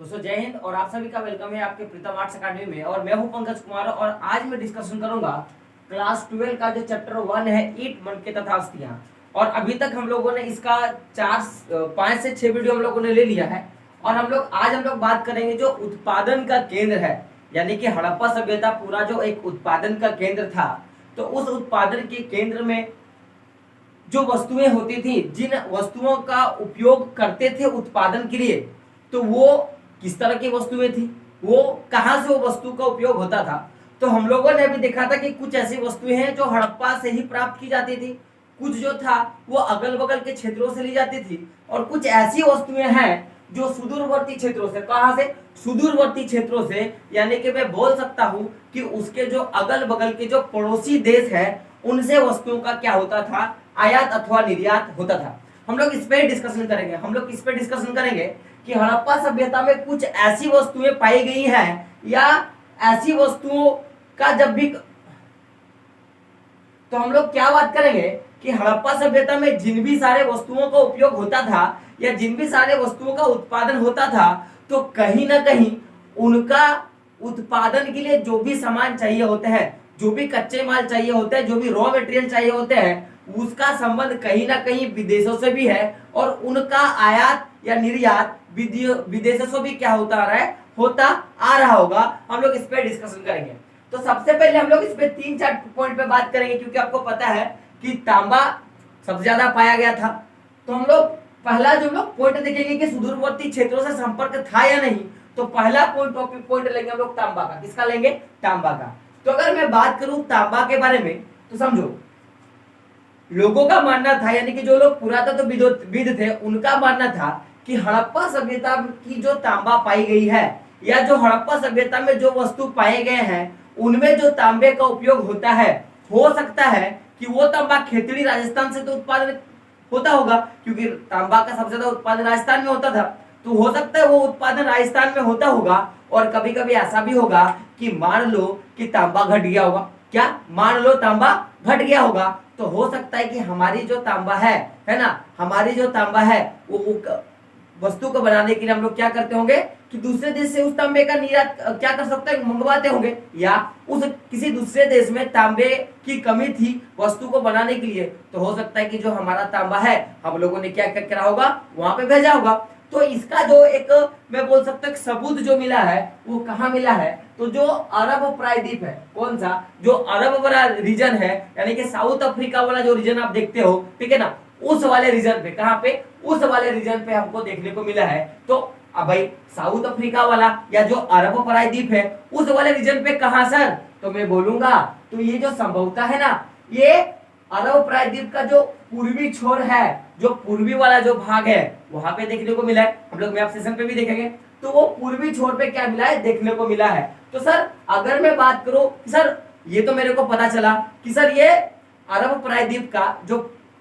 दोस्तों जय हिंद और आप सभी का वेलकम है आपके प्रीतम आर्ट्स अकेडमी में। और मैं हूं पंकज कुमार और आज मैं डिस्कशन करूंगा क्लास 12 का जो चैप्टर 1 है ईट मनके तथा अस्थियां। और अभी तक हम लोगों ने इसका 5 से 6 वीडियो हम लोगों ने ले लिया है। और आज हम लोग बात करेंगे जो उत्पादन का केंद्र है, यानी कि हड़प्पा सभ्यता पूरा जो एक उत्पादन का केंद्र था, तो उस उत्पादन के केंद्र में जो वस्तुएं होती थी, जिन वस्तुओं का उपयोग करते थे उत्पादन के लिए, तो वो किस तरह की वस्तुएं थी, वो कहां से वो वस्तु का उपयोग होता था। तो हम लोगों ने अभी देखा था कि कुछ ऐसी वस्तुएं हैं जो हड़प्पा से ही प्राप्त की जाती थी, कुछ जो था वो अगल बगल के क्षेत्रों से ली जाती थी, और कुछ ऐसी वस्तुएं हैं जो सुदूरवर्ती क्षेत्रों से, कहां से, सुदूरवर्ती क्षेत्रों से, यानी कि मैं बोल सकता हूं कि उसके जो अगल बगल के जो पड़ोसी देश है उनसे वस्तुओं का क्या होता था, आयात अथवा निर्यात होता था। हम लोग इस पे डिस्कशन करेंगे कि हड़प्पा सभ्यता में कुछ ऐसी वस्तुएं पाई गई हैं, या ऐसी वस्तुओं का जब भी, तो हम लोग क्या बात करेंगे कि हड़प्पा सभ्यता में जिन भी सारे वस्तुओं का उपयोग होता था या जिन भी सारे वस्तुओं का उत्पादन होता था, तो कहीं ना कहीं उनका उत्पादन के लिए जो भी सामान चाहिए होते हैं, जो भी कच्चे माल चाहिए होते हैं, जो भी रॉ मटेरियल चाहिए होते हैं, उसका संबंध कहीं ना कहीं विदेशों से भी है, और उनका आयात या निर्यात विदेशों से भी क्या होता आ रहा होगा। हम लोग इस पे डिस्कशन करेंगे। तो सबसे पहले हम लोग इस पे 3-4 पॉइंट पे बात करेंगे, क्योंकि आपको पता है कि तांबा सबसे ज्यादा पाया गया था। तो हम लोग पहला जो लोग पॉइंट देखेंगे कि सुदूरवर्ती क्षेत्रों से संपर्क था या नहीं, तो पहला पॉइंट लेंगे हम लोग तांबा का। किसका लेंगे? तांबा का। तो अगर मैं बात करूं तांबा के बारे में, तो समझो लोगों का मानना था, यानी कि जो लोग पुरातत्वविद थे उनका मानना था कि हड़प्पा सभ्यता की जो तांबा पाई गई है, या जो हड़प्पा सभ्यता में जो वस्तु पाए गए हैं, उनमें जो तांबे का उपयोग होता है, हो सकता है कि वो तांबा खेतड़ी राजस्थान से तो उत्पादन होता होगा, क्योंकि तांबा का सबसे ज्यादा उत्पादन राजस्थान में होता था। तो हो सकता है वो उत्पादन राजस्थान में होता होगा। और कभी कभी ऐसा भी होगा कि मान लो कि तांबा घट गया होगा। क्या मान लो तांबा घट गया होगा, तो हो सकता है कि हमारी जो तांबा है ना, हमारी जो तांबा है वो वस्तु को बनाने के लिए हम लोग क्या करते होंगे कि दूसरे देश से उस तांबे का निर्यात क्या कर सकते हैं, मंगवाते होंगे, या उस किसी दूसरे देश में तांबे की कमी थी वस्तु को बनाने के लिए, तो हो सकता है कि जो हमारा तांबा है हम लोगों ने क्या करा होगा, वहां पे भेजा होगा। तो इसका जो एक मैं बोल सकता हूँ सबूत जो मिला है वो कहाँ मिला है, तो जो अरब प्रायद्वीप है, कौन सा, जो अरब वाला रीजन है, यानी कि साउथ अफ्रीका वाला जो रीजन आप देखते हो, ठीक है ना, उस वाले रीजन पे, कहाँ पे, उस वाले रीजन पे हमको देखने को मिला है। तो अब भाई साउथ अफ्रीका वाला या जो अरब प्रायद्वीप है उस वाले रीजन पे कहाँ सर, तो मैं बोलूंगा तो ये जो संभवता है ना, ये अरब प्रायद्वीप का जो पूर्वी छोर है, जो पूर्वी वाला जो भाग है, वहां पे देखने को मिला है। हम लोग मैप सेशन पे भी देखेंगे, तो वो पूर्वी छोर पे क्या मिला है, देखने को मिला है। तो सर अगर मैं बात करूं सर, ये तो मेरे को पता चला कि सर ये अरब प्रायद्वीप का जो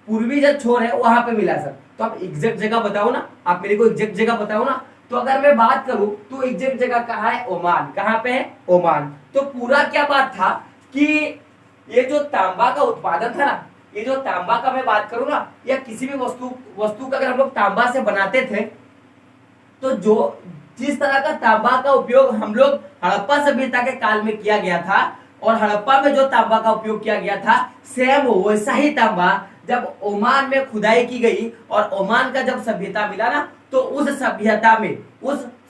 पूर्वी जो छोर है वहां पे मिला सर। तो आप एग्जैक्ट जगह बताओ ना, आप मेरे को एग्जैक्ट जगह बताओ ना। तो अगर मैं बात करूं तो एग्जैक्ट जगह कहाँ है, ओमान। कहाँ पे है, ओमान। तो पूरा क्या बात था कि ये जो तांबा का उत्पादन था ना, ये जो तांबा का मैं बात करूं ना, या किसी भी वस्तु का अगर हम लोग तांबा से बनाते थे, तो जो जिस तरह का तांबा का उपयोग हम लोग हड़प्पा सभ्यता के काल में किया गया था, और हड़प्पा में जो तांबा का उपयोग किया गया था, सेम वैसा ही तांबा जब ओमान में खुदाई की गई और ओमान का जब सभ्यता मिला ना, तो उस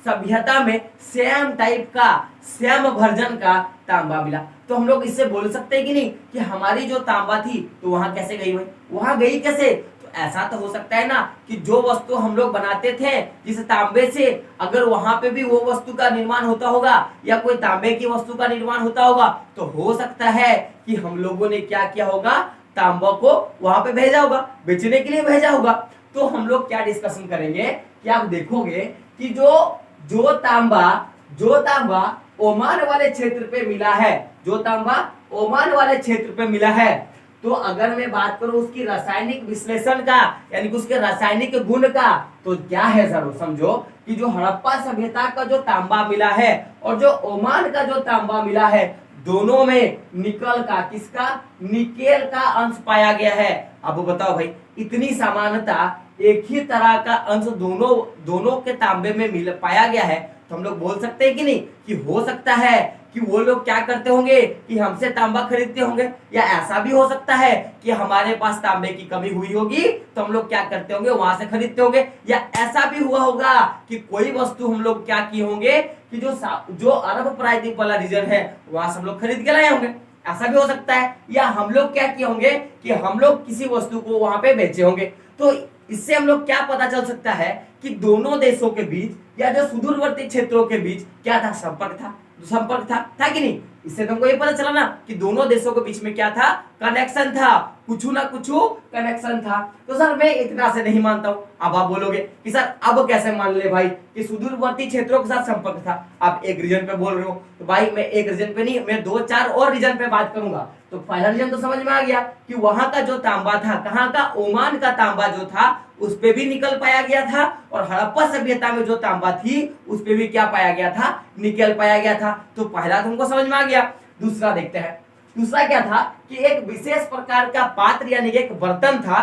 सभ्यता में सेम टाइप का, सेम वर्जन का तांबा मिला। तो हम लोग इससे बोल सकते हैं कि नहीं कि हमारी जो तांबा थी तो वहां कैसे गई, हुई वहां गई कैसे। तो ऐसा तो हो सकता है ना कि जो वस्तु हम लोग बनाते थे जिस तांबे से, अगर वहां पे भी वो वस्तु का निर्माण होता होगा या कोई तांबे की वस्तु का निर्माण होता होगा, तो हो सकता है कि हम लोगों ने क्या किया होगा, तांबा को वहां पे भेजा होगा, बेचने के लिए भेजा होगा। तो हम लोग क्या डिस्कशन करेंगे कि आप देखोगे कि जो तांबा ओमान वाले क्षेत्र पे मिला है, जो तांबा ओमान वाले क्षेत्र पे मिला है, तो अगर मैं बात करूं उसकी रासायनिक विश्लेषण का, यानी कि उसके रासायनिक गुण का, तो क्या है जरूर समझो कि जो हड़प्पा सभ्यता का जो तांबा मिला है और जो ओमान का जो तांबा मिला है, दोनों में निकल का, किसका, निकेल का अंश पाया गया है। अब बताओ भाई, इतनी समानता एक ही तरह का अंश दोनों दोनों के तांबे में मिल पाया गया है, तो हम लोग बोल सकते हैं कि नहीं कि हो सकता है कि वो लोग क्या करते होंगे कि हमसे तांबा खरीदते होंगे, या ऐसा भी हो सकता है कि हमारे पास तांबे की कमी हुई होगी तो हम लोग क्या करते होंगे वहां से खरीदते होंगे, या ऐसा भी हुआ होगा कि कोई वस्तु हम लोग क्या किए होंगे कि जो अरब प्रायद्वीप वाला रीजन है वहां से हम लोग खरीद के लाए होंगे, ऐसा भी हो सकता है। या हम लोग क्या किए होंगे कि हम लोग किसी वस्तु को वहां पे बेचे होंगे। तो इससे हम लोग क्या पता चल सकता है कि दोनों देशों के बीच या जो सुदूरवर्ती क्षेत्रों के बीच क्या था, संपर्क था कि नहीं। इससे तुमको ये पता चला ना कि दोनों देशों के बीच में क्या था, कनेक्शन था, कुछ ना कुछ कनेक्शन था। तो सर मैं इतना से नहीं मानता हूं। अब आप बोलोगे कि सर अब कैसे मान ले भाई कि सुदूरवर्ती क्षेत्रों के साथ संपर्क था। आप एक रीजन पे बोल रहे हो, तो भाई मैं एक रीजन पे नहीं, मैं 2-4 और रीजन पे बात करूंगा। तो पहला रीजन तो समझ में आ गया कि वहां का जो तांबा था, कहां का, ओमान का तांबा जो था उस पे भी निकल पाया गया था, और हड़प्पा सभ्यता में जो तांबा थी उस पे भी क्या पाया गया था, निकल पाया गया था। तो पहला तुमको समझ में आ गया। दूसरा देखते हैं, दूसरा क्या था कि एक विशेष प्रकार का पात्र यानी एक बर्तन था,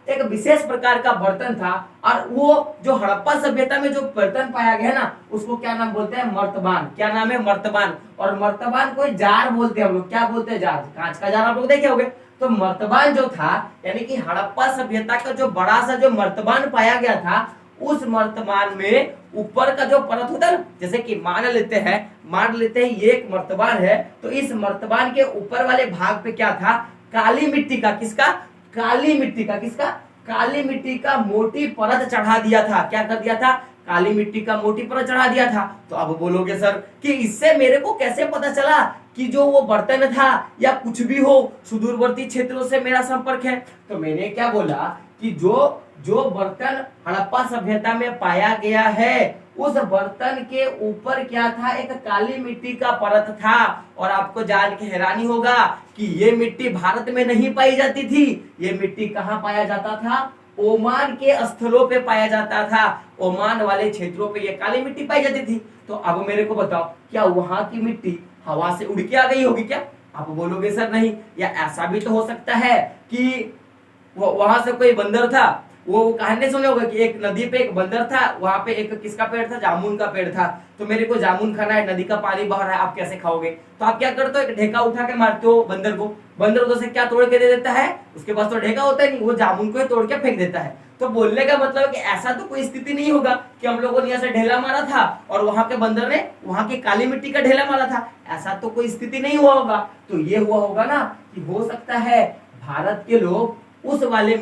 एक विशेष प्रकार का बर्तन था, और वो जो हड़प्पा सभ्यता में जो बर्तन पाया गया ना उसको क्या नाम बोलते हैं, मर्तबान। क्या नाम है, मर्तबान। और मर्तबान को जार बोलते हैं हम लोग, क्या बोलते हैं, जार, कांच का जार आप लोग देखे होंगे। तो मर्तबान जो था यानी कि हड़प्पा सभ्यता का जो बड़ा सा जो मर्तबान पाया गया था, उस मर्तबान में ऊपर का जो परत होता है ना, जैसे कि मान लेते हैं ये एक मर्तबान है, तो इस मर्तबान के ऊपर वाले भाग पे क्या था, काली मिट्टी का, किसका, काली मिट्टी का मोटी परत चढ़ा दिया था। क्या कर दिया था, काली मिट्टी का मोटी परत चढ़ा दिया था। तो अब बोलोगे सर कि इससे मेरे को कैसे पता चला कि जो वो बर्तन था या कुछ भी हो सुदूरवर्ती क्षेत्रों से मेरा संपर्क है। तो मैंने क्या बोला कि जो बर्तन हड़प्पा सभ्यता में पाया गया है उस बर्तन के ऊपर क्या था, एक काली मिट्टी का परत था। और आपको जान के हैरानी होगा कि ये मिट्टी भारत में नहीं पाई जाती थी, ये मिट्टी कहाँ पाया जाता था, ओमान के स्थलों पे पाया जाता था। ओमान वाले क्षेत्रों पे ये काली मिट्टी पाई जाती थी। तो अब मेरे को बताओ क्या वहां की मिट्टी हवा से उड़ के आ गई होगी क्या? आप बोलोगे सर नहीं। या ऐसा भी तो हो सकता है कि वहां से कोई बंदर था, वो कहानी सुने होगा कि एक नदी पे एक बंदर था, वहां पे एक किसका पेड़ था, जामुन का पेड़ था। तो मेरे को जामुन खाना है, नदी का पानी बह रहा है, आप कैसे खाओगे? तो आप क्या करते हो, एक ढेका उठा के मारते हो बंदर को। बंदर उधर से क्या तोड़ के दे देता है, उसके पास तो ढेका होता है नहीं, वो जामुन को ही तोड़ के फेंक देता है। तो बोलने का मतलब कि ऐसा तो कोई स्थिति नहीं होगा कि हम लोगों ने यहाँ से ढेला मारा था और वहां के बंदर ने वहां की काली मिट्टी का ढेला मारा था, ऐसा तो कोई स्थिति नहीं हुआ होगा। तो ये हुआ होगा ना कि हो सकता है भारत के लोग उस वाले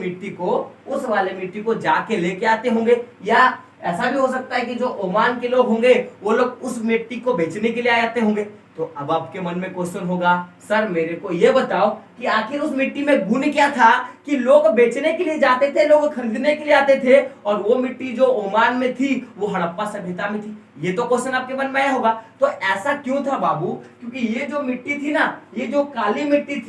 मिट्टी को जाके लेके आते होंगे, या ऐसा भी हो सकता है कि जो ओमान के लोग होंगे वो लोग उस मिट्टी को बेचने के लिए आते होंगे। तो अब आपके मन में क्वेश्चन होगा, सर मेरे को ये बताओ कि आखिर उस मिट्टी में गुण क्या था कि लोग बेचने के लिए जाते थे, लोग खरीदने के लिए आते थे, और वो मिट्टी जो ओमान में थी वो हड़प्पा सभ्यता में थी। ये तो क्वेश्चन आपके मन में आया होगा। तो ऐसा क्यों था बाबू? क्योंकि ये जो मिट्टी थी ना, ये जो काली मिट्टी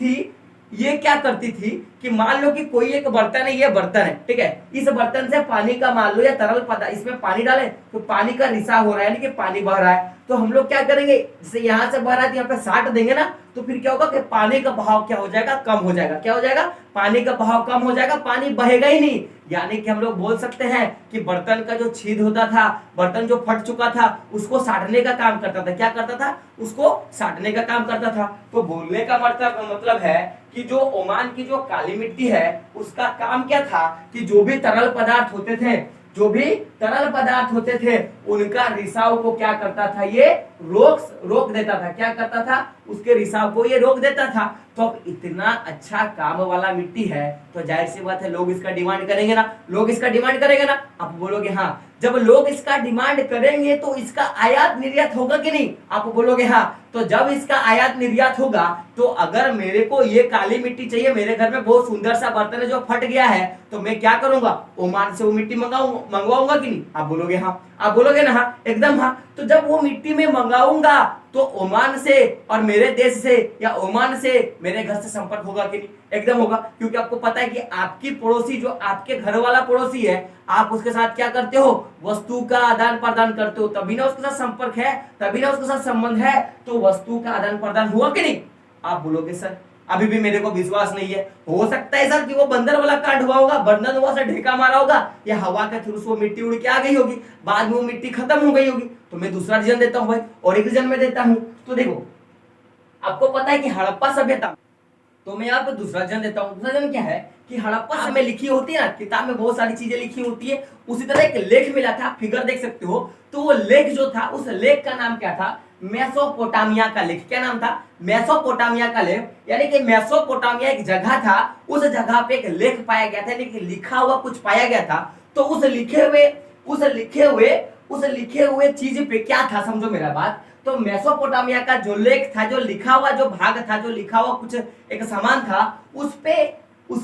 थी ये क्या करती थी कि मान लो कि कोई एक बर्तन है, ये बर्तन है, ठीक है, इस बर्तन से पानी का मान लो या तरल पदार्थ, इसमें पानी डालें तो पानी का रिसाव हो रहा है, यानी कि पानी बह रहा है। तो हम लोग क्या करेंगे, जैसे यहाँ से बह रहा है तो यहाँ पे साट देंगे ना, तो फिर क्या होगा कि पानी का बहाव क्या हो जाएगा, कम हो जाएगा। क्या हो जाएगा, पानी का बहाव कम हो जाएगा, पानी बहेगा ही नहीं। यानी कि हम लोग बोल सकते हैं कि बर्तन का जो छेद होता था, बर्तन जो फट चुका था उसको साटने का काम करता था। क्या करता था, उसको साटने का काम करता था। तो बोलने का मतलब है कि जो ओमान की जो काली मिट्टी है उसका काम क्या था कि जो भी तरल पदार्थ होते थे उनका रिसाव को क्या करता था, ये रोक देता था। क्या करता था, उसके रिसाव को ये रोक देता था। तो अब इतना अच्छा काम वाला मिट्टी है तो जाहिर सी बात है लोग इसका डिमांड करेंगे ना। आप बोलोगे हाँ। जब लोग इसका डिमांड करेंगे तो इसका आयात निर्यात होगा कि नहीं? आप बोलोगे हाँ। तो जब इसका आयात निर्यात होगा तो अगर मेरे को ये काली मिट्टी चाहिए, मेरे घर में बहुत सुंदर सा बर्तन है जो फट गया है, तो मैं क्या करूंगा, ओमान से वो मिट्टी मंगवाऊंगा कि नहीं? आप बोलोगे हाँ। आप बोलोगे ना हाँ, एकदम हाँ। तो जब वो मिट्टी में मंगाऊंगा तो ओमान से और मेरे देश से या ओमान से मेरे घर से संपर्क होगा कि नहीं? एकदम होगा। क्योंकि आपको पता है कि आपकी पड़ोसी जो आपके घर वाला पड़ोसी है, आप उसके साथ क्या करते हो, वस्तु का आदान प्रदान करते हो, तभी ना उसके साथ संपर्क है, तभी ना उसके साथ संबंध है। तो वस्तु का आदान प्रदान हुआ कि नहीं? आप बोलोगे सर। अभी भी मेरे को विश्वास नहीं है। हो सकता है सर कि वो बंदर वाला कांड हुआ होगा, बंदर हुआ से ढेका मारा होगा, या हवा के थ्रू वो मिट्टी उड़ के आ गई होगी, बाद में वो मिट्टी खत्म हो गई होगी। तो मैं दूसरा रीजन देता हूं भाई, और एक रीजन में देता हूं। तो देखो आपको पता है कि हड़प्पा सभ्यता, तो मैं यहाँ पे दूसरा रीजन देता हूँ। दूसरा रीजन क्या है कि हड़प्पा में लिखी होती है ना, किताब में बहुत सारी चीजें लिखी होती है, उसी तरह एक लेख मिला था, फिगर देख सकते हो। तो वो लेख जो था, उस लेख का नाम क्या था? मेसोपोटामिया का लेख। क्या नाम था? मेसोपोटामिया का लेख। यानी कि मेसोपोटामिया एक जगह था, उस जगह पे एक लेख पाया गया था, यानी कि लिखा हुआ कुछ पाया गया था। तो उस लिखे हुए चीज पे क्या था, समझो मेरा बात। तो मेसोपोटामिया का जो लेख था, जो लिखा हुआ जो भाग था, जो लिखा हुआ कुछ एक सामान था, उस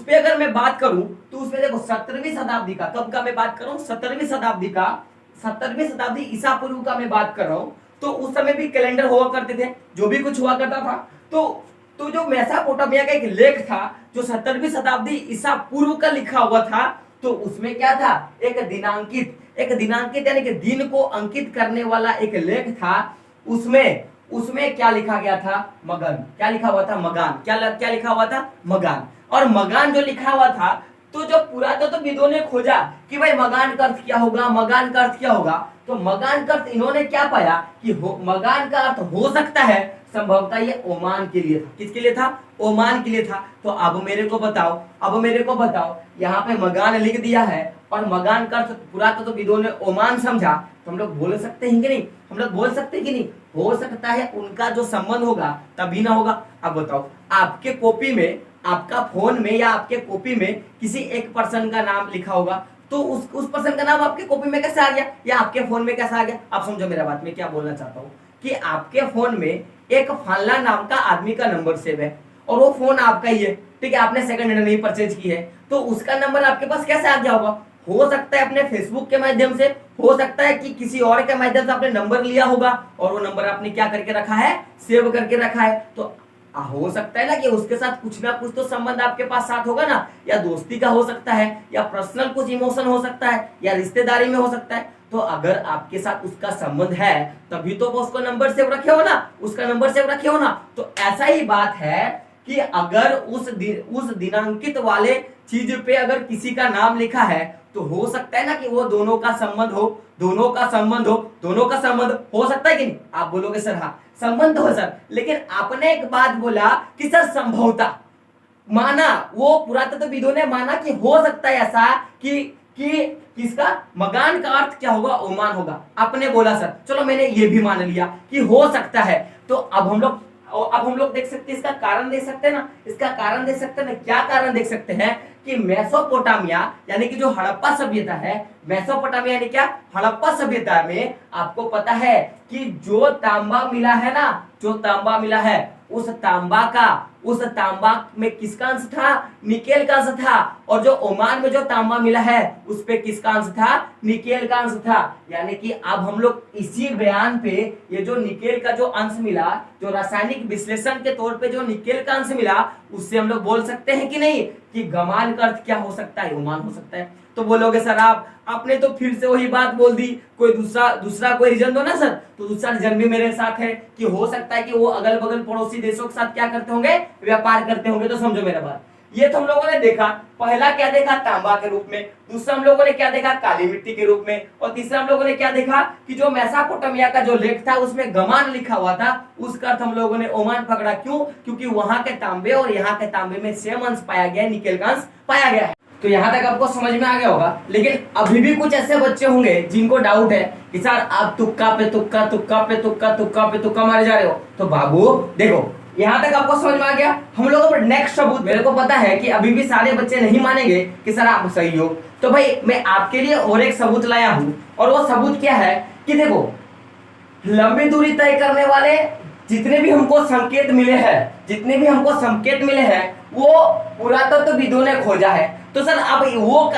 पे अगर मैं बात करूं तो उसमें देखो 17वीं शताब्दी का, कब का मैं बात कर रहा हूं? 17वीं शताब्दी का, 17वीं शताब्दी ईसा पूर्व का मैं बात कर रहा हूं। तो उस समय भी कैलेंडर हुआ करते थे, जो भी कुछ हुआ करता था। तो जो मेसोपोटामिया का एक लेख था, जो 17वीं शताब्दी ईसा पूर्व का लिखा हुआ था, तो उसमें क्या था? एक दिनांकित यानी कि दिन को अंकित करने वाला एक लेख था। उसमें क्या लिखा गया था? मगन। क्या लिखा हुआ था? मगान। क्या लिखा हुआ था? मगान। और मगान जो लिखा हुआ था, तो जो पुरातत्वविदों ने खोजा कि भाई मगान का अर्थ क्या होगा, मगान का अर्थ क्या होगा। तो मगान का अर्थ इन्होंने क्या पाया कि मगान का अर्थ हो सकता है संभवतः ये ओमान के लिए था। किसके लिए था? ओमान के लिए था। तो अब मेरे को बताओ, यहाँ पे मगान लिख दिया है और मगान का अर्थ पुरातत्वविदों ने ओमान समझा, तो हम लोग बोल सकते हैं कि नहीं? हम लोग बोल सकते हैं कि नहीं? हो सकता है उनका जो संबंध होगा तभी ना होगा। अब बताओ, आपके कॉपी में, आपका फोन में या आपके कॉपी में किसी एक पर्सन का नाम लिखा होगा, तो उस पर्सन का नाम आपके कॉपी में कैसे आ गया, या आपके फोन में कैसे आ गया? आप समझो मेरा बात, मैं क्या बोलना चाहता हूँ कि आपके फोन में एक फल्ला नाम का आदमी का नंबर सेव है, और वो फोन आपका ही है, ठीक है, आपने सेकंड हैंड नहीं परचेज की है, तो उसका नंबर आपके पास कैसे आ गया होगा? हो सकता है अपने फेसबुक के माध्यम से, हो सकता है कि किसी और के माध्यम से आपने नंबर लिया होगा, और वो नंबर आपने क्या करके रखा है? सेव करके रखा है। तो हो सकता है ना कि उसके साथ कुछ ना कुछ तो संबंध आपके पास साथ होगा ना, या दोस्ती का हो सकता है, या पर्सनल कुछ इमोशन हो सकता है, या रिश्तेदारी में हो सकता है। तो अगर आपके साथ उसका संबंध है तभी तो वो उसको नंबर सेव रखे हो ना, उसका नंबर सेव रखे हो ना। तो ऐसा ही बात है कि अगर उस दिनांकित वाले चीज पे अगर किसी का नाम लिखा है, तो हो सकता है ना कि वो दोनों का संबंध हो सकता है कि नहीं? आप बोलोगे सर हाँ संबंध हो सर, लेकिन आपने एक बात बोला कि सर संभवता माना, वो पुरातत्वविदों ने माना कि हो सकता है ऐसा कि किसका मगान का अर्थ क्या होगा? ओमान होगा। आपने बोला सर, चलो मैंने ये भी मान लिया कि हो सकता है। तो अब हम लोग देख सकते हैं, इसका कारण देख सकते हैं ना, क्या कारण देख सकते हैं कि मेसोपोटामिया यानी कि जो हड़प्पा सभ्यता है, मेसोपोटामिया यानी क्या? हड़प्पा सभ्यता में आपको पता है कि जो तांबा मिला है ना, उस तांबा में किसका अंश था? निकेल का अंश था। और जो ओमान में जो तांबा मिला है उस पे किसका अंश था? निकेल का अंश था। यानी कि अब हम लोग इसी बयान पे ये जो निकेल का जो अंश मिला, जो रासायनिक विश्लेषण के तौर पे जो निकेल का अंश मिला, उससे हम लोग बोल सकते हैं कि नहीं कि गमान का अर्थ क्या हो सकता है? ओमान हो सकता है। तो बोलोगे सर आपने तो फिर से वही बात बोल दी, कोई दूसरा कोई रीजन दो ना सर। तो दूसरा रीजन भी मेरे साथ है कि हो सकता है कि वो अगल बगल पड़ोसी देशों के साथ क्या करते होंगे? व्यापार करते होंगे। तो समझो मेरा बात, ये तो हम लोगों ने देखा, पहला क्या देखा? तांबा के रूप में। दूसरा हम लोगों ने क्या देखा? काली मिट्टी के रूप में। और तीसरा हम लोगों ने क्या देखा कि जो मेसोपोटामिया का जो लेख था उसमें गमान लिखा हुआ था, उसका अर्थ हम लोगों ने ओमान पकड़ा। क्यों? क्योंकि वहां के तांबे और यहाँ के तांबे में सेम अंश पाया गया, निकेल का अंश पाया गया है। तो यहाँ तक आपको समझ में आ गया होगा। लेकिन अभी भी कुछ ऐसे बच्चे होंगे जिनको डाउट है कि सर आप तुक्का पे तुक्का मारे जा रहे हो। तो बाबू देखो, यहाँ तक आपको समझ में आ गया। हम लोगों पर नेक्स्ट सबूत, मेरे को पता है कि अभी भी सारे बच्चे नहीं मानेंगे कि सर आप सही हो, तो भाई मैं आपके लिए और एक सबूत लाया हूं। और वो सबूत क्या है कि देखो, लंबी दूरी तय करने वाले जितने भी हमको संकेत मिले हैं वो पुरातत्वविदों ने खोजा है। तो सर अब वो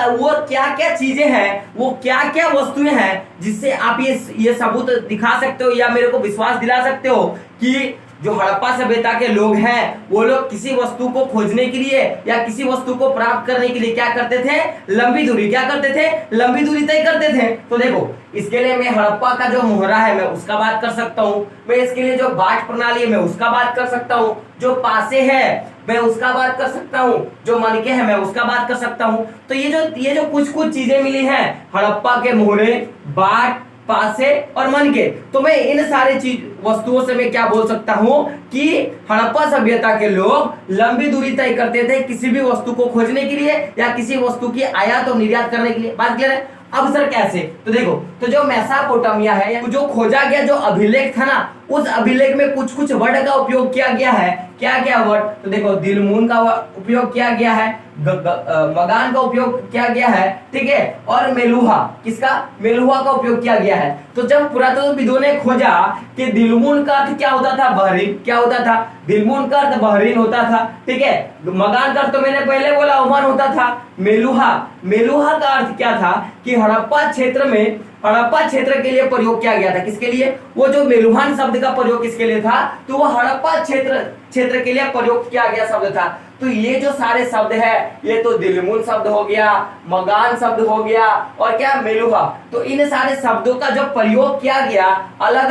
क्या क्या चीजें हैं, वो क्या क्या वस्तुएं हैं जिससे आप ये सबूत दिखा सकते हो या मेरे को विश्वास दिला सकते हो कि जो हड़प्पा सभ्यता के लोग हैं वो लोग किसी वस्तु को खोजने के लिए या किसी वस्तु को प्राप्त करने के लिए क्या करते थे, लंबी दूरी क्या करते थे, लंबी दूरी तय करते थे। तो देखो इसके लिए मैं हड़प्पा का जो मोहरा है मैं उसका बात कर सकता हूँ, मैं इसके लिए जो बाट प्रणाली है मैं उसका बात कर सकता हूँ, जो पासे है मैं उसका बात कर सकता हूँ, जो मनके है मैं उसका बात कर सकता हूँ। तो ये जो कुछ कुछ चीजें मिली हैं हड़प्पा के मोहरे, बाट, पासे और मनके, तो मैं इन सारे चीज वस्तुओं से मैं क्या बोल सकता हूं कि हड़प्पा सभ्यता के लोग लंबी दूरी तय करते थे किसी भी वस्तु को खोजने के लिए या किसी वस्तु की आयात और निर्यात करने के लिए। बात क्लियर है? अब सर कैसे? तो देखो, तो जो मेसोपोटामिया है, जो खोजा गया जो अभिलेख था ना, उस अभिलेख में कुछ कुछ वर्ड का उपयोग किया गया है। क्या क्या वर्ड? तो देखो दिलमून का उपयोग किया गया है, मगान का उपयोग किया गया है, ठीक है, और मेलुहा, किसका? मेलुहा का उपयोग किया गया है। तो जब पुरातत्वविदों ने खोजा कि दिलमून का अर्थ क्या होता था, बहरीन, क्या होता था, दिलमून का अर्थ बहरीन होता था, ठीक है, मगान का अर्थ तो मैंने पहले बोला ओमान होता था, मेलुहा, मेलुहा का अर्थ क्या था कि हड़प्पा क्षेत्र में, हड़प्पा क्षेत्र के लिए प्रयोग किया गया था। किसके लिए? वो जो मेलुहान शब्द का प्रयोग किसके लिए था? तो वो हड़प्पा क्षेत्र के लिए प्रयोग किया गया शब्द था। तो ये जो सारे शब्द है, ये तो दिलमून शब्द हो गया, मगान शब्द हो गया, और क्या, मेलुहा। तो इन सारे शब्दों का जो प्रयोग किया गया अलग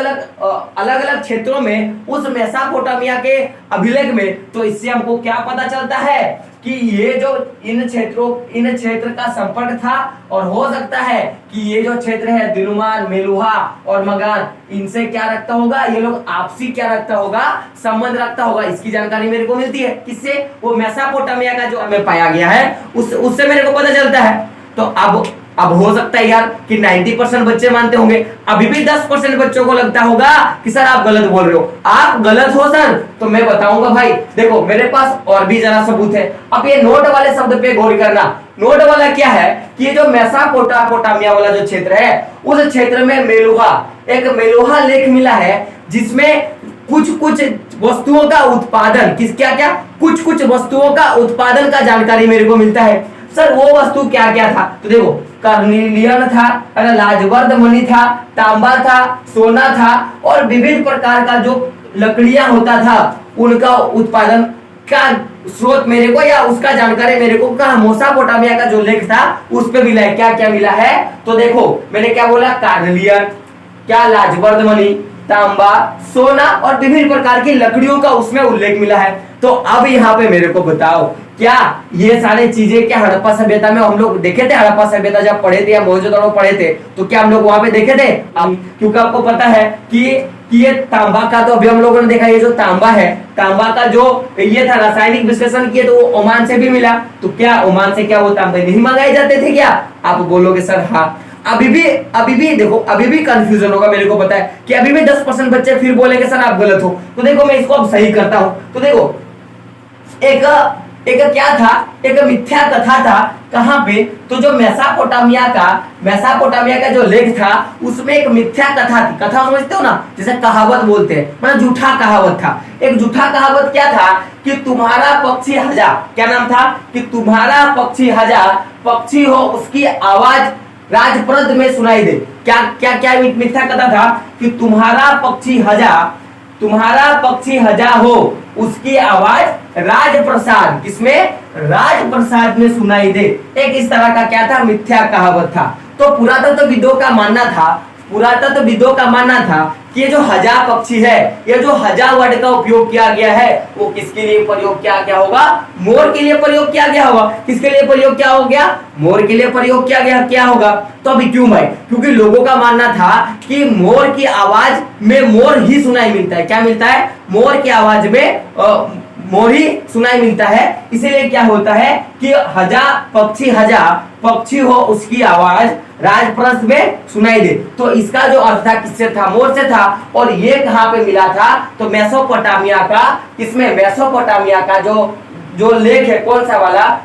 अलग क्षेत्रों में उस मेसोपोटामिया के अभिलेख में, तो इससे हमको क्या पता चलता है कि ये जो इन क्षेत्र का संपर्क था, और हो सकता है कि ये जो क्षेत्र है दिलुमान, मेलुहा और मगान, इनसे क्या रखता होगा, ये लोग आपसी क्या रखता होगा, संबंध रखता होगा। इसकी जानकारी मेरे को मिलती है किससे? वो मेसोपोटामिया का जो हमें पाया गया है उससे मेरे को पता चलता है। तो अब हो सकता है यार कि 90% बच्चे मानते होंगे, अभी भी 10% बच्चों को लगता होगा कि सर आप गलत बोल रहे हो। आप गलत हो सर, तो मैं बताऊंगा भाई, देखो मेरे पास और भी जरा सबूत है। अब ये नोट वाले शब्द पे गौर करना। नोट वाला क्या है कि ये जो मेसोपोटामिया वाला जो क्षेत्र है, उस क्षेत्र में एक मेलुहा लेख मिला है, जिसमें कुछ कुछ वस्तुओं का उत्पादन, कुछ कुछ वस्तुओं का उत्पादन का जानकारी मेरे को मिलता है। सर वो वस्तु क्या क्या था? तो देखो कार्निलियन था, लाजवर्द मणि था, तांबा था, सोना था, और विभिन्न प्रकार का जो लकड़ियां होता था उनका उत्पादन का स्रोत मेरे को, या उसका जानकारी मेरे को मेसोपोटामिया का जो लेख था उस पे मिला है। क्या क्या मिला है? तो देखो मैंने क्या बोला, कार्निलियन, क्या, लाजवर्द मणि, तांबा, सोना और विभिन्न प्रकार की लकड़ियों का उसमें उल्लेख मिला है। तो अब यहाँ पे मेरे को बताओ, क्या ये सारी चीजें क्या हड़प्पा सभ्यता में हम लोग देखे थे? हड़प्पा सभ्यता जब पढ़े थे या मोहनजोदड़ो पढ़े थे, तो क्या हम लोग वहां पे देखे थे? क्योंकि आपको पता है कि ये तांबा का, तो अभी हम लोगों ने देखा, ये जो तांबा है, तांबा का जो ये था रासायनिक विश्लेषण किए तो वो ओमान से भी मिला। तो क्या ओमान से क्या वो तांबा नहीं मंगाए जाते थे क्या? आप बोलोगे सर हाँ। अभी भी देखो, अभी भी कंफ्यूजन होगा, मेरे को पता है कि अभी भी 10% बच्चे फिर बोलेंगे सर आप गलत हो। तो देखो मैं इसको अब सही करता हूं। तो देखो एक क्या था, एक मिथ्या कथा था। कहां पे? तो जो मेसोपोटामिया का जो लेख था उसमें एक मिथ्या कथा थी। कथा समझते हो ना, जैसे कहावत बोलते हैं, मतलब झूठा कहावत था। एक झूठा कहावत क्या था कि तुम्हारा पक्षी हजार, क्या नाम था कि तुम्हारा पक्षी हजार, पक्षी हो उसकी आवाज राजप्रद में सुनाई दे। क्या क्या क्या मिथ्या कथा था कि तुम्हारा पक्षी हजा हो उसकी आवाज राजप्रसाद, किसमें? राजप्रसाद में सुनाई दे। एक इस तरह का क्या था, मिथ्या कहावत था। तो पुरातत्वविदों का मानना था कि ये जो हजा पक्षी है, ये जो हजा वर्ड का उपयोग किया गया है, वो किसके लिए प्रयोग किया गया होगा? मोर के लिए प्रयोग किया गया होगा। किसके लिए प्रयोग किया हो गया? मोर के लिए प्रयोग किया गया क्या होगा? तो अभी क्यों भाई? क्योंकि लोगों का मानना था कि मोर की आवाज में मोर ही सुनाई मिलता है। क्या मिलता है? मोर की आवाज में मोर ही सुनाई मिलता है। इसीलिए क्या होता है कि हजा पक्षी हो उसकी आवाज राजप्रस्थ में सुनाई दे। तो इसका जो अर्थ था किससे था? मोर से था। और ये कहां पे मिला था? तो मेसोपोटामिया का, किसमें? मेसोपोटामिया का जो लेख है, कौन सा वाला?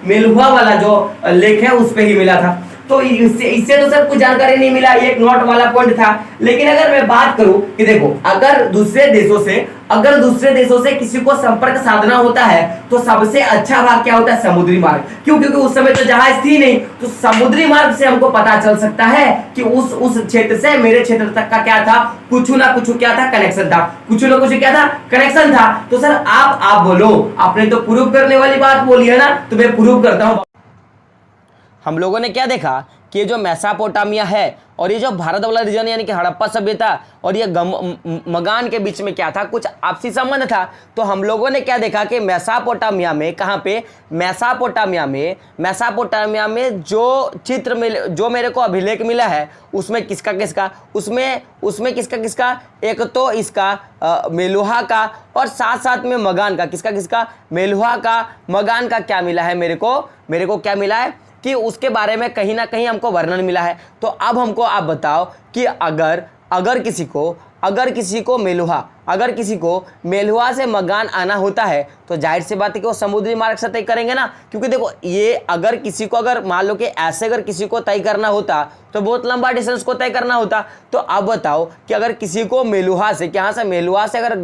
मेलुहा वाला जो लेख है उस पे ही मिला था। तो इससे तो सर कुछ जानकारी नहीं मिला, ये एक नोट वाला पॉइंट था। लेकिन अगर मैं बात करूं कि देखो अगर दूसरे देशों से किसी को संपर्क साधना होता है तो सबसे अच्छा भाग क्या होता है, समुद्री मार्ग। क्यों? क्योंकि उस समय तो जहाज थी नहीं, तो समुद्री मार्ग से हमको पता चल सकता है कि उस क्षेत्र से मेरे क्षेत्र तक का क्या था, कुछ ना कुछ क्या था, कनेक्शन था, कुछ ना कुछ क्या था, कनेक्शन था। तो सर आप बोलो, आपने तो प्रूव करने वाली बात बोली है ना, तो मैं प्रूव करता हूं। हम लोगों ने क्या देखा कि ये जो मेसोपोटामिया है और ये जो भारत वाला रीजन यानी कि हड़प्पा सभ्यता और ये मगान के बीच में क्या था, कुछ आपसी संबंध था। तो हम लोगों ने क्या देखा कि मेसोपोटामिया में, कहाँ पे, मेसोपोटामिया में जो चित्र मिल, जो मेरे को अभिलेख मिला है उसमें किसका उसमें किसका एक तो इसका मेलुहा का और साथ साथ में मगान का, किसका मेलुहा का, मगान का क्या मिला है मेरे को क्या मिला है कि उसके बारे में कहीं ना कहीं हमको वर्णन मिला है। तो अब हमको आप बताओ कि अगर किसी को मेलुहा से मगान आना होता है तो जाहिर सी बात है कि वो समुद्री मार्ग से तय करेंगे ना। क्योंकि देखो ये अगर मान लो कि ऐसे अगर किसी को तय करना होता तो बहुत लंबा डिस्टेंस को तय करना होता। तो अब बताओ कि अगर किसी को मेलुहा से अगर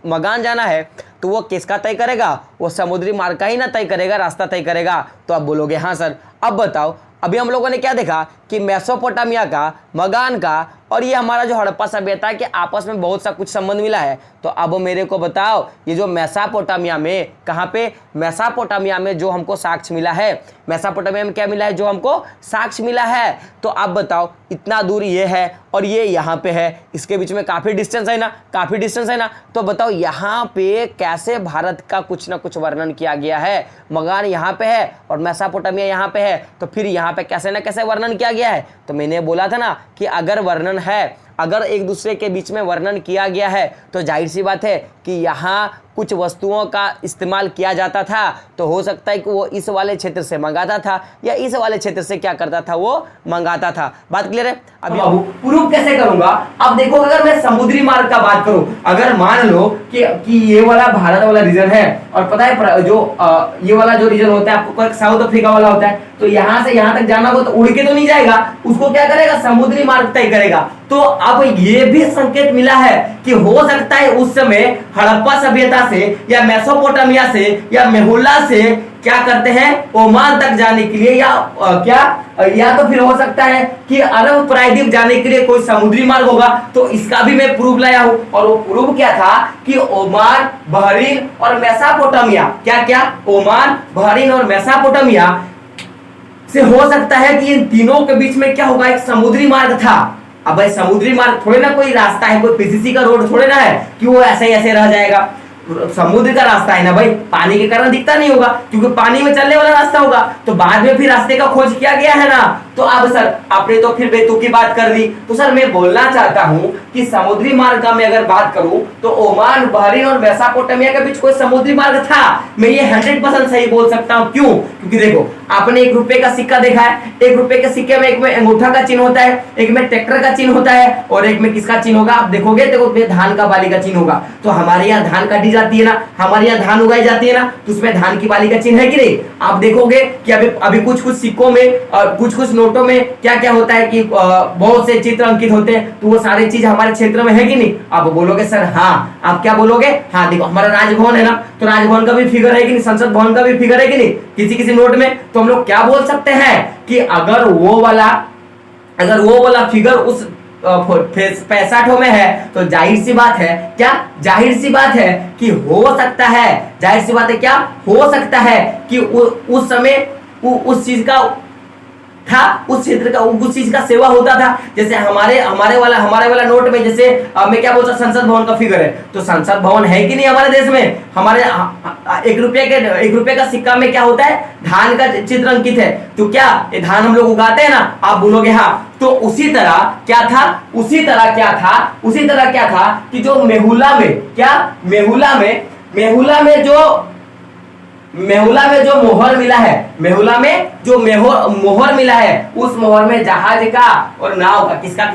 मगान जाना है तो वो किसका तय करेगा, वो समुद्री मार्ग का ही ना तय करेगा, रास्ता तय करेगा। तो आप बोलोगे हाँ सर। अब बताओ, अभी हम लोगों ने क्या देखा कि मेसोपोटामिया का, मगान का और ये हमारा जो हड़प्पा सभ्यता के आपस में बहुत सा कुछ संबंध मिला है। तो अब मेरे को बताओ ये जो मेसोपोटामिया में, कहाँ पे, मेसोपोटामिया में जो हमको साक्ष्य मिला है, मेसोपोटामिया में क्या मिला है, जो हमको साक्ष्य मिला है। तो आप बताओ इतना दूर ये है और ये यहाँ पे है, इसके बीच में काफ़ी डिस्टेंस है ना, तो बताओ यहाँ पे कैसे भारत का कुछ ना कुछ वर्णन किया गया है। मगान यहाँ पे है और मेसोपोटामिया यहाँ पे है, तो फिर यहाँ पे कैसे ना कैसे वर्णन किया गया है। तो मैंने बोला था ना कि अगर एक दूसरे के बीच में वर्णन किया गया है तो जाहिर सी बात है कि यहाँ कुछ वस्तुओं का इस्तेमाल किया जाता था। तो हो सकता है कि वो इस वाले क्षेत्र से मंगाता था या इस वाले क्षेत्र से क्या करता था, वो मंगाता था। बात क्लियर है? अब बाबू प्रूव कैसे करूंगा? अब देखो अगर मैं समुद्री मार्ग का बात करूं, अगर मान लो कि ये वाला भारत वाला रीजन है और पता है जो ये वाला जो रीजन होता है आपको साउथ अफ्रीका वाला होता है, तो यहाँ से यहाँ तक जाना हो तो उड़ के तो नहीं जाएगा, उसको क्या करेगा, समुद्री मार्ग तय करेगा। तो अब ये भी संकेत मिला है कि हो सकता है उस समय हड़प्पा सभ्यता से या मेसोपोटामिया से या मेहुल्ला से क्या करते हैं, ओमान तक जाने के लिए या तो फिर हो सकता है कि अरब प्रायद्वीप जाने के लिए कोई समुद्री मार्ग होगा। तो इसका भी मैं प्रूफ लाया हूं और वो प्रूफ क्या था कि ओमान, बहरीन और मेसोपोटामिया, क्या ओमान, बहरीन और मेसोपोटामिया से हो सकता है कि इन तीनों के बीच में क्या होगा, एक समुद्री मार्ग था। अब भाई समुद्री मार्ग थोड़े ना कोई रास्ता है, कोई पीसीसी का रोड थोड़े ना है कि वो ऐसे रह जाएगा। समुद्र का रास्ता है ना भाई, पानी के कारण दिखता नहीं होगा क्योंकि पानी में चलने वाला रास्ता होगा। तो बाद में फिर रास्ते का खोज किया गया है ना। तो अब सर आपने तो फिर बेतुकी बात कर दी। तो सर मैं बोलना चाहता हूं कि समुद्री मार्ग का मैं अगर बात करूं तो ओमान, बहरीन और मेसोपोटामिया के बीच कोई समुद्री मार्ग था। मैं ये 100% सही बोल सकता हूं। क्यों? क्योंकि देखो आपने एक रुपए का सिक्का देखा है, एक रुपए के सिक्के में एक में अंगूठा का चिन्ह होता है, एक में ट्रैक्टर का चिन्ह होता है और एक में किसका चिन्ह होगा, आप देखोगे देखो धान का बाली का चिन्ह होगा। तो हमारे यहाँ धान काटी जाती है ना, हमारे यहाँ धान उगाई जाती है ना, तो उसमें धान की बाली का चिन्ह है कि नहीं। आप देखोगे कि अभी कुछ सिक्कों में और कुछ नोटों में क्या क्या होता है कि बहुत से चित्र अंकित होते हैं। तो वो सारी चीज हमारे क्षेत्र में है कि नहीं। आप बोलोगे सर हाँ, आप क्या बोलोगे, हाँ देखो हमारा राजभवन है ना, तो राजभवन का भी फिगर है कि नहीं, संसद भवन का भी फिगर है कि नहीं किसी नोट में। तो हम लोग क्या बोल सकते हैं कि अगर वो वाला फिगर उस 65 में है तो जाहिर सी बात है कि हो सकता है कि उस समय उस चीज का था, उस क्षेत्र का उस चीज का सेवा होता था। जैसे हमारे वाला नोट में जैसे मैं क्या बोलता, संसद भवन का फिगर है, तो संसद भवन है कि नहीं हमारे देश में। हमारे 1 रुपए का सिक्का में क्या होता है, धान का चित्र अंकित है। तो क्या ये धान हम लोग उगाते हैं ना, आप बोलोगे हाँ। तो उसी तरह क्या था कि जो मेहुला में जो मोहर मिला है, मोहर मिला है, उस मोहर में जहाज का और नाव का, किसका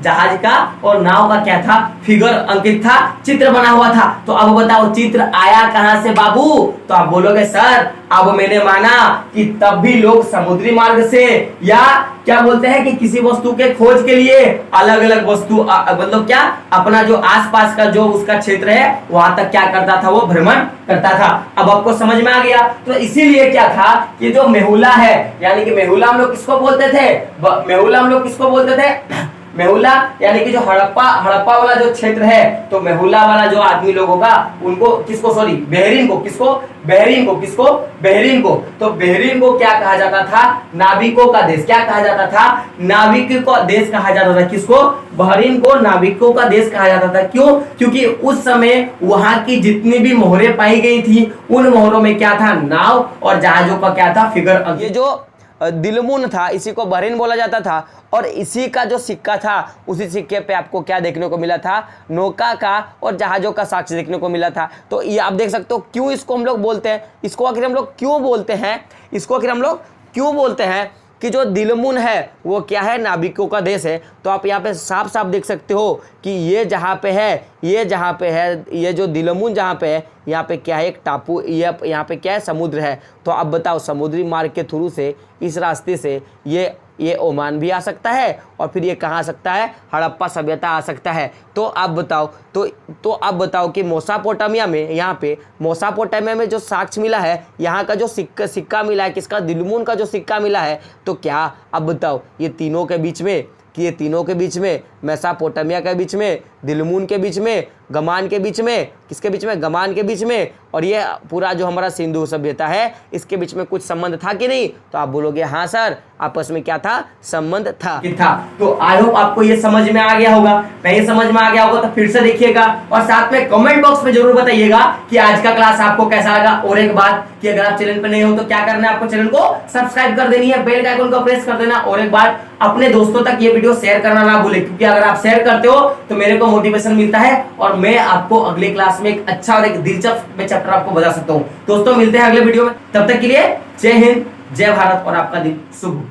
जहाज का और नाव का क्या था, फिगर अंकित था, चित्र बना हुआ था। तो अब बताओ चित्र आया कहां से बाबू। तो आप बोलोगे सर अब मैंने माना कि तब भी लोग समुद्री मार्ग से या क्या बोलते हैं कि किसी वस्तु के खोज के लिए अलग अलग वस्तु मतलब क्या अपना जो आसपास का जो उसका क्षेत्र है वहां तक क्या करता था, वो भ्रमण करता था। अब आपको समझ में आ गया। तो इसीलिए क्या था कि जो मेहुला है, यानी कि मेहुला हम लोग किसको बोलते थे, मेहुला हम लोग किसको बोलते थे, मेहुला यानी कि जो हड़प्पा वाला जो क्षेत्र है, तो मेहुला वाला जो आदमी लोग होगा उनको किसको, सॉरी बहरीन को, किसको, बहरीन को, किसको, बहरीन को, तो बहरीन को क्या कहा जाता था, नाविकों का देश। क्या कहा जाता था, नाविकों का देश कहा जाता था। किसको, बहरीन को नाविकों का देश कहा जाता था। क्यों, क्योंकि उस समय वहां की जितनी भी मोहरें पाई गई थी उन मोहरों में क्या था, नाव और जहाजों का क्या था, फिगर। ये जो दिलमुन था इसी को बहरीन बोला जाता था, और इसी का जो सिक्का था उसी सिक्के पे आपको क्या देखने को मिला था, नौका का और जहाजों का साक्ष्य देखने को मिला था। तो ये आप देख सकते हो क्यों इसको हम लोग बोलते हैं, इसको आखिर हम लोग क्यों बोलते हैं, इसको आखिर हम लोग क्यों बोलते हैं कि जो दिलमुन है वो क्या है, नाविकों का देश है। तो आप यहाँ पे साफ साफ देख सकते हो कि ये जहाँ पे है, ये जहाँ पे है, ये जो दिलमुन जहाँ पे है, यहाँ पे क्या है, एक टापू, ये यहाँ पे क्या है, समुद्र है। तो अब बताओ समुद्री मार्ग के थ्रू से इस रास्ते से ये ओमान भी आ सकता है, और फिर ये कहाँ आ सकता है, हड़प्पा सभ्यता आ सकता है। तो आप बताओ, तो आप बताओ कि मोसापोटामिया में, यहाँ पे मोसापोटामिया में जो साक्ष्य मिला है, यहाँ का जो सिक्का मिला है, किसका, दिलमुन का जो सिक्का मिला है, तो क्या अब बताओ ये तीनों के बीच में, कि ये तीनों के बीच में, मेसोपोटामिया के बीच में, दिलमुन के बीच में, गमान के बीच में, किसके बीच में, गमान के बीच में, और ये पूरा जो हमारा सिंधु सभ्यता है इसके बीच में कुछ संबंध था कि नहीं। तो आप बोलोगे हाँ सर, आपस में क्या था, संबंध था। तो आई होप आपको ये समझ में आ गया होगा। नहीं समझ में आ गया होगा तो फिर से देखिएगा, और साथ में कमेंट बॉक्स में जरूर बताइएगा कि आज का क्लास आपको कैसा लगा। और एक बात कि अगर आप चैनल पर नए हो तो क्या करना है, आपको चैनल को सब्सक्राइब कर देनी है, बेल का आइकन को प्रेस कर देना, और एक बार अपने दोस्तों तक ये वीडियो शेयर करना ना भूले, क्योंकि अगर आप शेयर करते हो तो मेरे को मोटिवेशन मिलता है और मैं आपको अगले क्लास में एक अच्छा और एक दिलचस्प चैप्टर आपको बता सकता हूं। दोस्तों मिलते हैं अगले वीडियो में, तब तक के लिए जय हिंद, जय भारत, और आपका दिन शुभ।